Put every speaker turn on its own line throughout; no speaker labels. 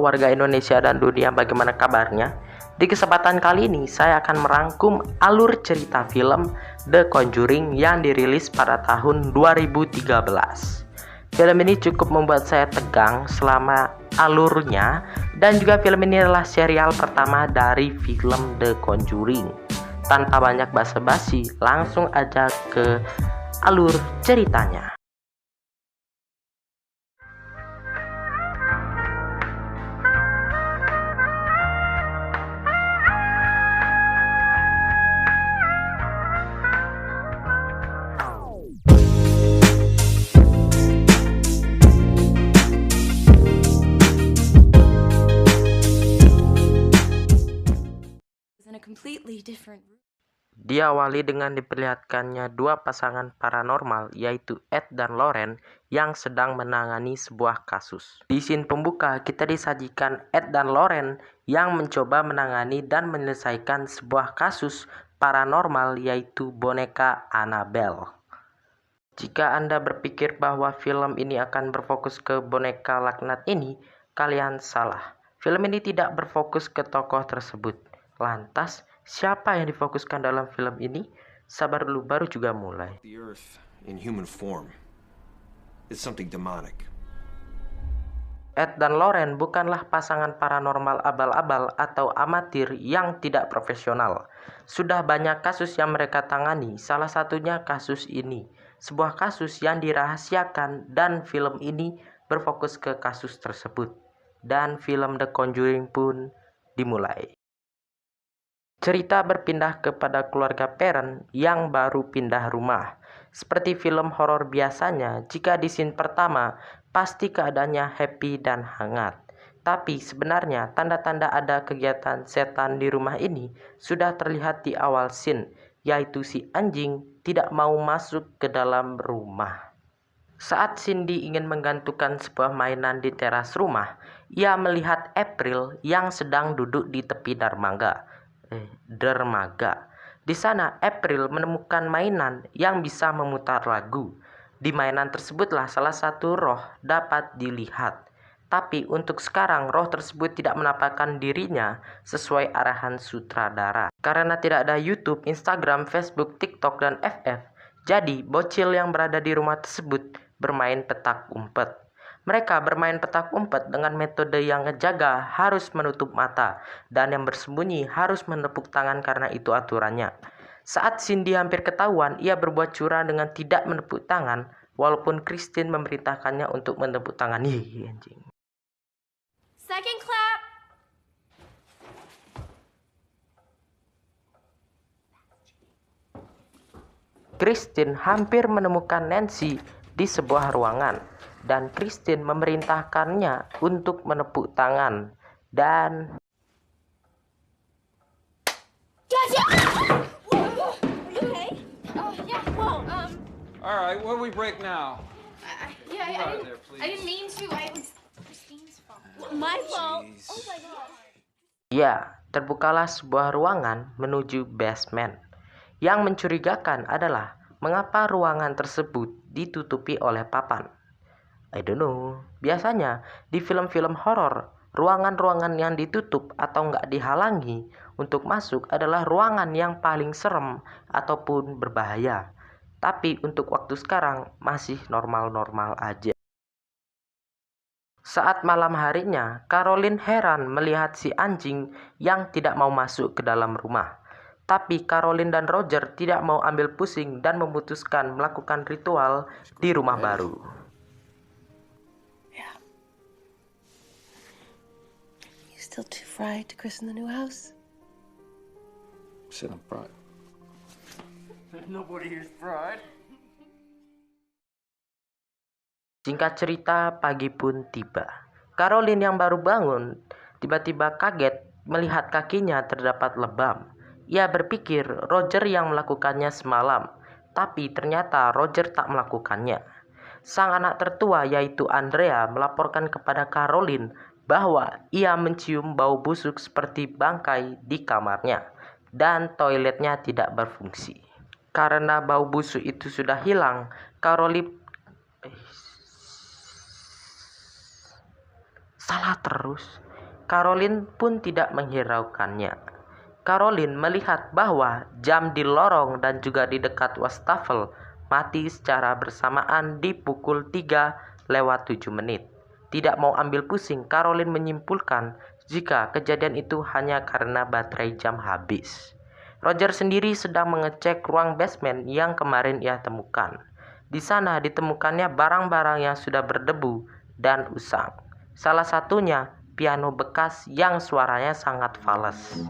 warga Indonesia dan dunia, bagaimana kabarnya? Di kesempatan kali ini saya akan merangkum alur cerita film The Conjuring yang dirilis pada tahun 2013. Film ini cukup membuat saya tegang selama alurnya, dan juga film ini adalah serial pertama dari film The Conjuring. Tanpa banyak basa-basi, langsung aja ke alur ceritanya. Diawali dengan diperlihatkannya dua pasangan paranormal, yaitu Ed dan Lauren, yang sedang menangani sebuah kasus. Di scene pembuka, kita disajikan Ed dan Lauren yang mencoba menangani dan menyelesaikan sebuah kasus paranormal, yaitu boneka Annabelle. Jika Anda berpikir bahwa film ini akan berfokus ke boneka laknat ini, kalian salah. Film ini tidak berfokus ke tokoh tersebut. Lantas, siapa yang difokuskan dalam film ini? Sabar dulu, baru juga mulai.
The Earth in human form is something demonic.
Ed dan Lauren bukanlah pasangan paranormal abal-abal atau amatir yang tidak profesional. Sudah banyak kasus yang mereka tangani, salah satunya kasus ini. Sebuah kasus yang dirahasiakan, dan film ini berfokus ke kasus tersebut. Dan film The Conjuring pun dimulai. Cerita berpindah kepada keluarga Perron yang baru pindah rumah. Seperti film horor biasanya, jika di scene pertama, pasti keadaannya happy dan hangat. Tapi sebenarnya tanda-tanda ada kegiatan setan di rumah ini sudah terlihat di awal scene, yaitu si anjing tidak mau masuk ke dalam rumah. Saat Cindy ingin menggantungkan sebuah mainan di teras rumah, ia melihat April yang sedang duduk di tepi dermaga. Di sana April menemukan mainan yang bisa memutar lagu. Di mainan tersebutlah salah satu roh dapat dilihat. Tapi untuk sekarang roh tersebut tidak menampakkan dirinya sesuai arahan sutradara. Karena tidak ada YouTube, Instagram, Facebook, TikTok, dan FF, jadi bocil yang berada di rumah tersebut bermain petak umpet. Mereka bermain petak umpet dengan metode yang ngejaga harus menutup mata, dan yang bersembunyi harus menepuk tangan karena itu aturannya. Saat Cindy hampir ketahuan, ia berbuat curang dengan tidak menepuk tangan, walaupun Christine memerintahkannya untuk menepuk tangan. Anjing.
Second clap.
Christine hampir menemukan Nancy di sebuah ruangan, dan Christine memerintahkannya untuk menepuk tangan, dan
All right, where we break now?
I didn't mean to. It was Christine's fault. My fault.
Jeez.
Oh my god.
ya, terbukalah sebuah ruangan menuju basement. Yang mencurigakan adalah mengapa ruangan tersebut ditutupi oleh papan. I don't know. Biasanya di film-film horor, ruangan-ruangan yang ditutup atau nggak dihalangi untuk masuk adalah ruangan yang paling serem ataupun berbahaya. Tapi untuk waktu sekarang masih normal-normal aja. Saat malam harinya, Caroline heran melihat si anjing yang tidak mau masuk ke dalam rumah. Tapi Caroline dan Roger tidak mau ambil pusing dan memutuskan melakukan ritual di rumah baru.
Yeah. You still too fried to christen the new house?
Said I'm fried.
Nobody here's fried.
Singkat cerita, pagi pun tiba. Caroline yang baru bangun tiba-tiba kaget melihat kakinya terdapat lebam. Ia berpikir Roger yang melakukannya semalam, tapi ternyata Roger tak melakukannya. Sang anak tertua yaitu Andrea melaporkan kepada Caroline bahwa ia mencium bau busuk seperti bangkai di kamarnya, dan toiletnya tidak berfungsi. Karena bau busuk itu sudah hilang, Caroline salah terus. Caroline pun tidak menghiraukannya. Caroline melihat bahwa jam di lorong dan juga di dekat wastafel mati secara bersamaan di pukul 3:07. Tidak mau ambil pusing, Caroline menyimpulkan jika kejadian itu hanya karena baterai jam habis. Roger sendiri sedang mengecek ruang basement yang kemarin ia temukan. Di sana ditemukannya barang-barang yang sudah berdebu dan usang. Salah satunya piano bekas yang suaranya sangat fals.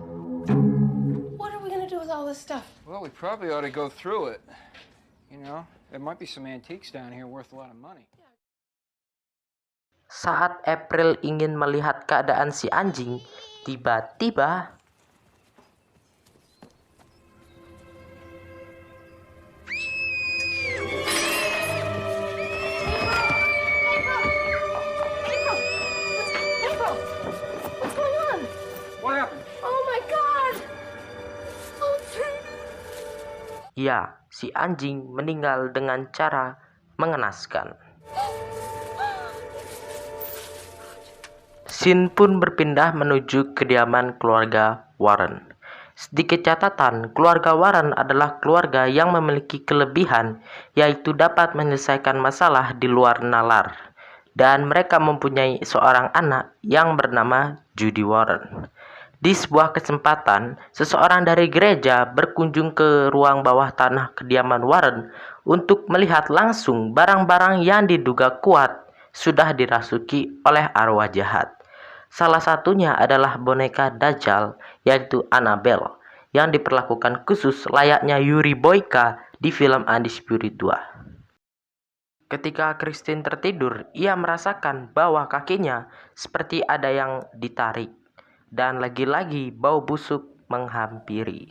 What are we gonna do with all this stuff?
Well, we probably ought to go through it. You know, there might be some antiques down here worth a lot of money.
Saat April ingin melihat keadaan si anjing, tiba-tiba
April! What's going on?
What happened?
Oh my god! Oh, baby!
ya, si anjing meninggal dengan cara mengenaskan. Scene pun berpindah menuju kediaman keluarga Warren. Sedikit catatan, keluarga Warren adalah keluarga yang memiliki kelebihan, yaitu dapat menyelesaikan masalah di luar nalar. Dan mereka mempunyai seorang anak yang bernama Judy Warren. Di sebuah kesempatan, seseorang dari gereja berkunjung ke ruang bawah tanah kediaman Warren untuk melihat langsung barang-barang yang diduga kuat sudah dirasuki oleh arwah jahat. Salah satunya adalah boneka Dajjal, yaitu Annabelle, yang diperlakukan khusus layaknya Yuri Boyka di film Undisputed 2. Ketika Christine tertidur, ia merasakan bahwa kakinya seperti ada yang ditarik, dan lagi-lagi bau busuk menghampiri.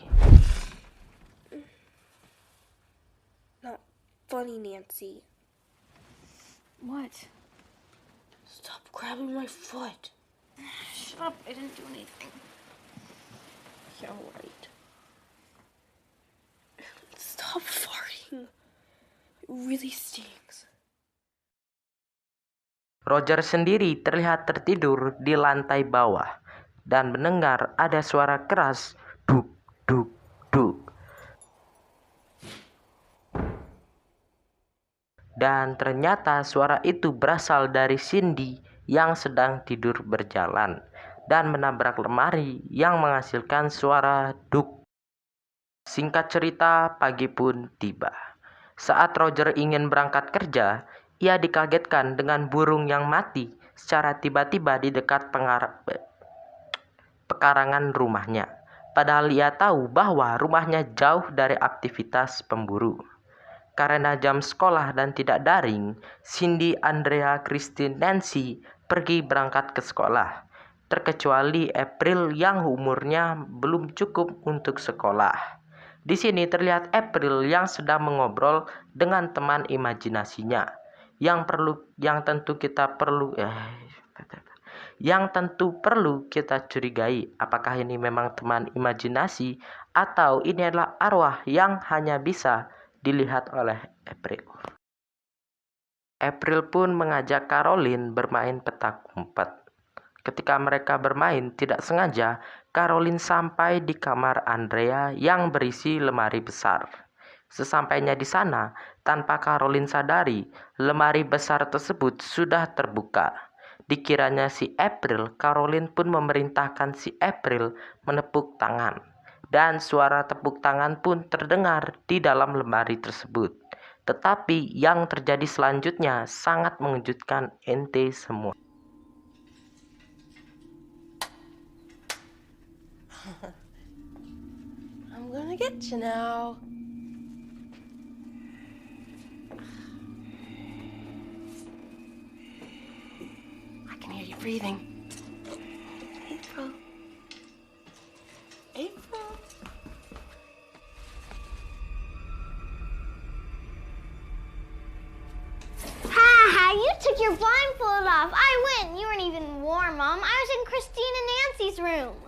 Not funny, Nancy.
What?
Stop grabbing my foot.
Shut up, I didn't do anything.
You're right. Stop farting. It really stinks.
Roger sendiri terlihat tertidur di lantai bawah dan mendengar ada suara keras duk duk duk. Dan ternyata suara itu berasal dari Cindy yang sedang tidur berjalan dan menabrak lemari yang menghasilkan suara duk. Singkat cerita, pagi pun tiba. Saat Roger ingin berangkat kerja, ia dikagetkan dengan burung yang mati secara tiba-tiba di dekat pekarangan rumahnya. Padahal ia tahu bahwa rumahnya jauh dari aktivitas pemburu. Karena jam sekolah dan tidak daring, Cindy, Andrea, Christine, Nancy pergi berangkat ke sekolah. Terkecuali April yang umurnya belum cukup untuk sekolah. Di sini terlihat April yang sedang mengobrol dengan teman imajinasinya. Yang tentu perlu kita curigai, apakah ini memang teman imajinasi atau ini adalah arwah yang hanya bisa dilihat oleh April. April pun mengajak Caroline bermain petak umpet. Ketika mereka bermain, tidak sengaja Caroline sampai di kamar Andrea yang berisi lemari besar. Sesampainya di sana, tanpa Caroline sadari, lemari besar tersebut sudah terbuka. Dikiranya si April, Caroline pun memerintahkan si April menepuk tangan. Dan suara tepuk tangan pun terdengar di dalam lemari tersebut. Tetapi yang terjadi selanjutnya sangat mengejutkan ente semua.
I'm gonna get you now. I can hear you breathing. April. April.
Ha! You took your blindfold off. I win. You weren't even warm, Mom. I was in Christine and Nancy's room.